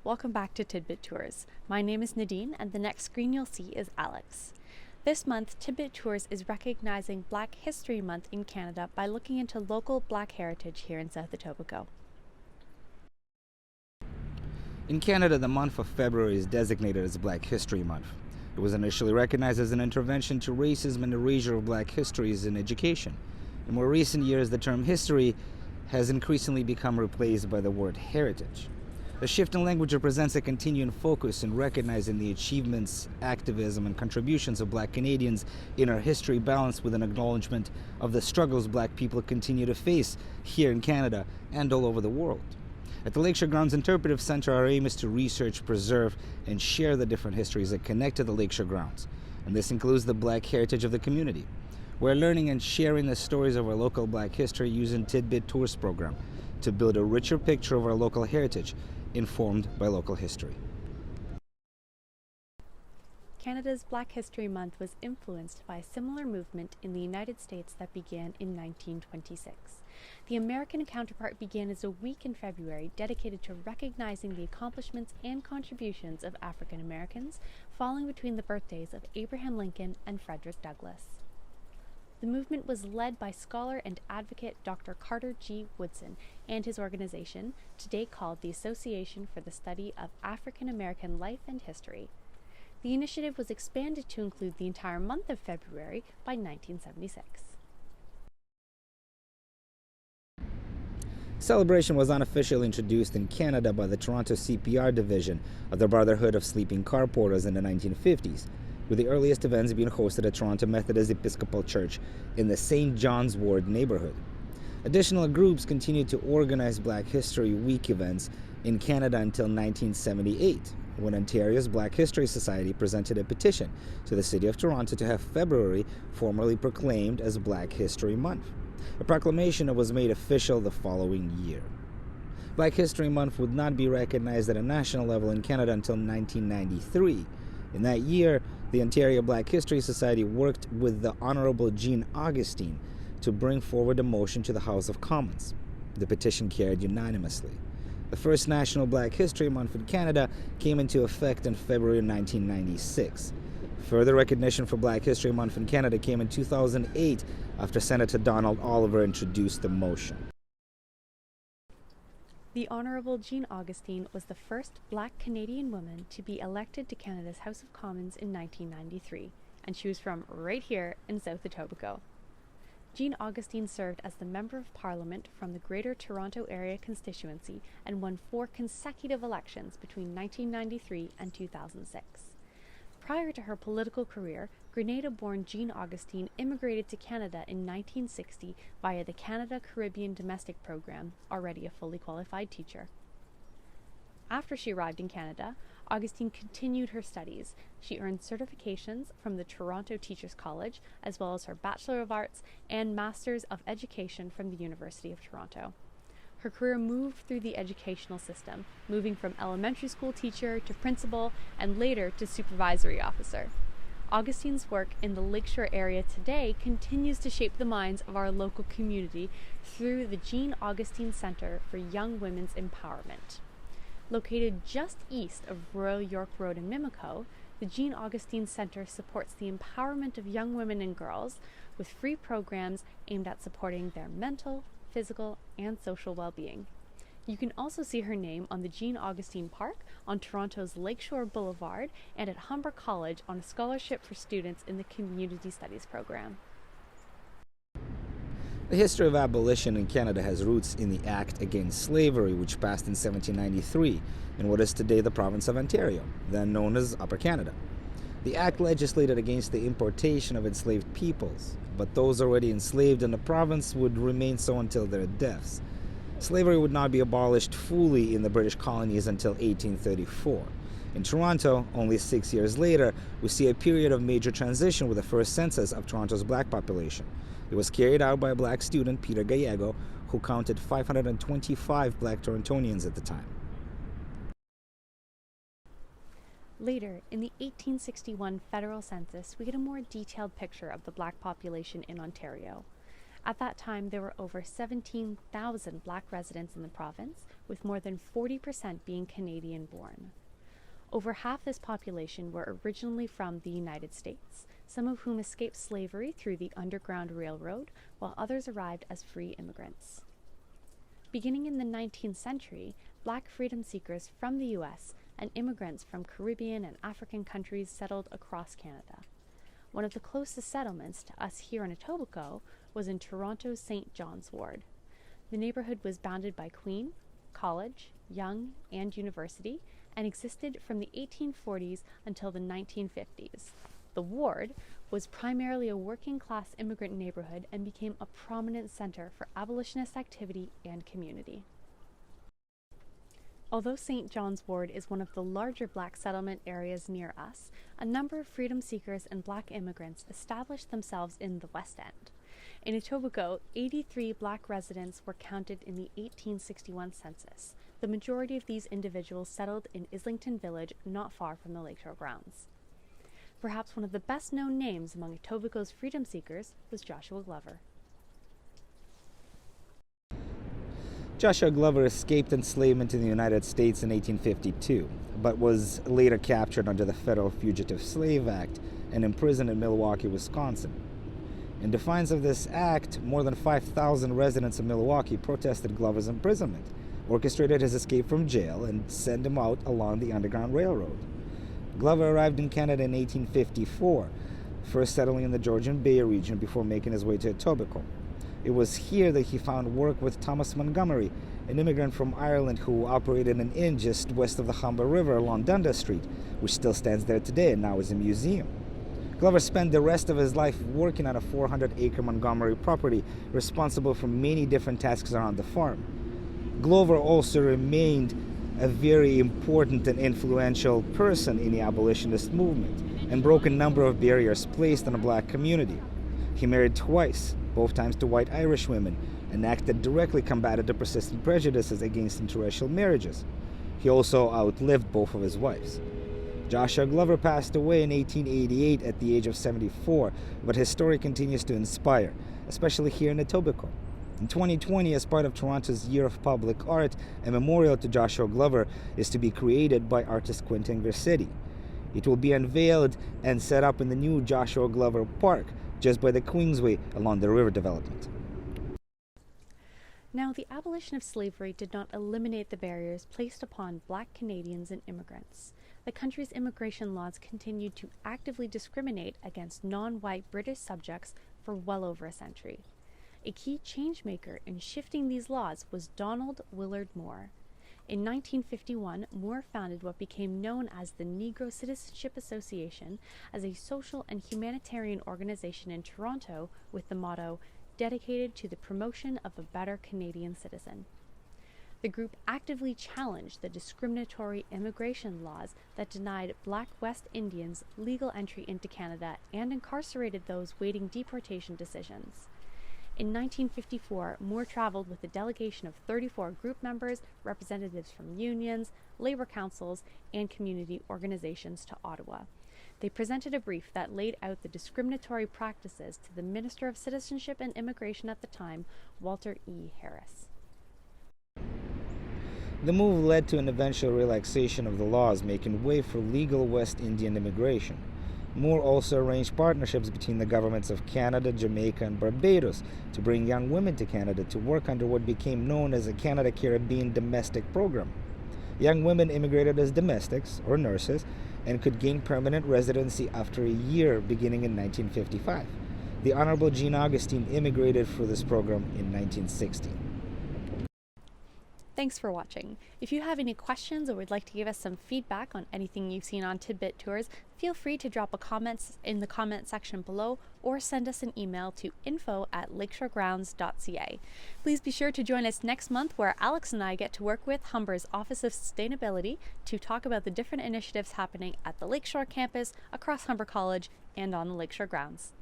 Welcome back to Tidbit Tours. My name is Nadine, and the next screen you'll see is Alex. This month, Tidbit Tours is recognizing Black History Month in Canada by looking into local Black heritage here in South Etobicoke. In Canada, the month of February is designated as Black History Month. It was initially recognized as an intervention to racism and erasure of Black histories in education. In more recent years, the term history has increasingly become replaced by the word heritage. The shift in language represents a continuing focus in recognizing the achievements, activism, and contributions of Black Canadians in our history, balanced with an acknowledgement of the struggles Black people continue to face here in Canada and all over the world. At the Lakeshore Grounds Interpretive Center, our aim is to research, preserve, and share the different histories that connect to the Lakeshore Grounds, and this includes the Black heritage of the community. We're learning and sharing the stories of our local Black history using Tidbit Tours program to build a richer picture of our local heritage, informed by local history. Canada's Black History Month was influenced by a similar movement in the United States that began in 1926. The American counterpart began as a week in February dedicated to recognizing the accomplishments and contributions of African Americans, falling between the birthdays of Abraham Lincoln and Frederick Douglass. The movement was led by scholar and advocate Dr. Carter G. Woodson and his organization, today called the Association for the Study of African American Life and History. The initiative was expanded to include the entire month of February by 1976. Celebration was unofficially introduced in Canada by the Toronto CPR division of the Brotherhood of Sleeping Car Porters in the 1950s, with the earliest events being hosted at Toronto Methodist Episcopal Church in the St. John's Ward neighborhood. Additional groups continued to organize Black History Week events in Canada until 1978, when Ontario's Black History Society presented a petition to the City of Toronto to have February formally proclaimed as Black History Month, a proclamation that was made official the following year. Black History Month would not be recognized at a national level in Canada until 1993. In that year, the Ontario Black History Society worked with the Honourable Jean Augustine to bring forward a motion to the House of Commons. The petition carried unanimously. The first National Black History Month in Canada came into effect in February 1996. Further recognition for Black History Month in Canada came in 2008 after Senator Donald Oliver introduced the motion. The Honourable Jean Augustine was the first Black Canadian woman to be elected to Canada's House of Commons in 1993, and she was from right here in South Etobicoke. Jean Augustine served as the Member of Parliament from the Greater Toronto Area constituency and won 4 consecutive elections between 1993 and 2006. Prior to her political career, Grenada-born Jean Augustine immigrated to Canada in 1960 via the Canada Caribbean Domestic Program, already a fully qualified teacher. After she arrived in Canada, Augustine continued her studies. She earned certifications from the Toronto Teachers College, as well as her Bachelor of Arts and Masters of Education from the University of Toronto. Her career moved through the educational system, moving from elementary school teacher to principal and later to supervisory officer. Augustine's work in the Lakeshore area today continues to shape the minds of our local community through the Jean Augustine Centre for Young Women's Empowerment. Located just east of Royal York Road in Mimico, the Jean Augustine Centre supports the empowerment of young women and girls with free programs aimed at supporting their mental, physical, and social well-being. You can also see her name on the Jean Augustine Park, on Toronto's Lakeshore Boulevard, and at Humber College on a scholarship for students in the Community Studies program. The history of abolition in Canada has roots in the Act Against Slavery, which passed in 1793 in what is today the province of Ontario, then known as Upper Canada. The Act legislated against the importation of enslaved peoples, but those already enslaved in the province would remain so until their deaths. Slavery would not be abolished fully in the British colonies until 1834. In Toronto, only 6 years later, we see a period of major transition with the first census of Toronto's Black population. It was carried out by a Black student, Peter Gallego, who counted 525 Black Torontonians at the time. Later, in the 1861 federal census, we get a more detailed picture of the Black population in Ontario. At that time, there were over 17,000 Black residents in the province, with more than 40% being Canadian-born. Over half this population were originally from the United States, some of whom escaped slavery through the Underground Railroad, while others arrived as free immigrants. Beginning in the 19th century, Black freedom seekers from the U.S. and immigrants from Caribbean and African countries settled across Canada. One of the closest settlements to us here in Etobicoke was in Toronto's St. John's ward. The neighborhood was bounded by Queen, College, Yonge, and University, and existed from the 1840s until the 1950s. The ward was primarily a working-class immigrant neighborhood and became a prominent center for abolitionist activity and community. Although St. John's Ward is one of the larger Black settlement areas near us, a number of freedom seekers and Black immigrants established themselves in the West End. In Etobicoke, 83 Black residents were counted in the 1861 census. The majority of these individuals settled in Islington Village, not far from the Lakeshore grounds. Perhaps one of the best-known names among Etobicoke's freedom seekers was Joshua Glover. Joshua Glover escaped enslavement in the United States in 1852, but was later captured under the Federal Fugitive Slave Act and imprisoned in Milwaukee, Wisconsin. In defiance of this act, more than 5,000 residents of Milwaukee protested Glover's imprisonment, orchestrated his escape from jail, and sent him out along the Underground Railroad. Glover arrived in Canada in 1854, first settling in the Georgian Bay region before making his way to Etobicoke. It was here that he found work with Thomas Montgomery, an immigrant from Ireland who operated an inn just west of the Humber River along Dundas Street, which still stands there today and now is a museum. Glover spent the rest of his life working on a 400-acre Montgomery property, responsible for many different tasks around the farm. Glover also remained a very important and influential person in the abolitionist movement and broke a number of barriers placed on the Black community. He married twice, both times to white Irish women, and acted directly combated the persistent prejudices against interracial marriages. He also outlived both of his wives. Joshua Glover passed away in 1888 at the age of 74, but his story continues to inspire, especially here in Etobicoke. In 2020, as part of Toronto's Year of Public Art, a memorial to Joshua Glover is to be created by artist Quentin Versetti. It will be unveiled and set up in the new Joshua Glover Park, just by the Queensway along the river development. Now, the abolition of slavery did not eliminate the barriers placed upon Black Canadians and immigrants. The country's immigration laws continued to actively discriminate against non-white British subjects for well over a century. A key changemaker in shifting these laws was Donald Willard Moore. In 1951, Moore founded what became known as the Negro Citizenship Association as a social and humanitarian organization in Toronto with the motto, "Dedicated to the promotion of a better Canadian citizen." The group actively challenged the discriminatory immigration laws that denied Black West Indians legal entry into Canada and incarcerated those waiting deportation decisions. In 1954, Moore traveled with a delegation of 34 group members, representatives from unions, labor councils, and community organizations to Ottawa. They presented a brief that laid out the discriminatory practices to the Minister of Citizenship and Immigration at the time, Walter E. Harris. The move led to an eventual relaxation of the laws, making way for legal West Indian immigration. Moore also arranged partnerships between the governments of Canada, Jamaica, and Barbados to bring young women to Canada to work under what became known as the Canada-Caribbean Domestic Program. Young women immigrated as domestics or nurses and could gain permanent residency after a year beginning in 1955. The Honorable Jean Augustine immigrated for this program in 1960. Thanks for watching. If you have any questions or would like to give us some feedback on anything you've seen on Tidbit Tours, feel free to drop a comment in the comment section below or send us an email to info@lakeshoregrounds.ca. Please be sure to join us next month where Alex and I get to work with Humber's Office of Sustainability to talk about the different initiatives happening at the Lakeshore campus, across Humber College, and on the Lakeshore grounds.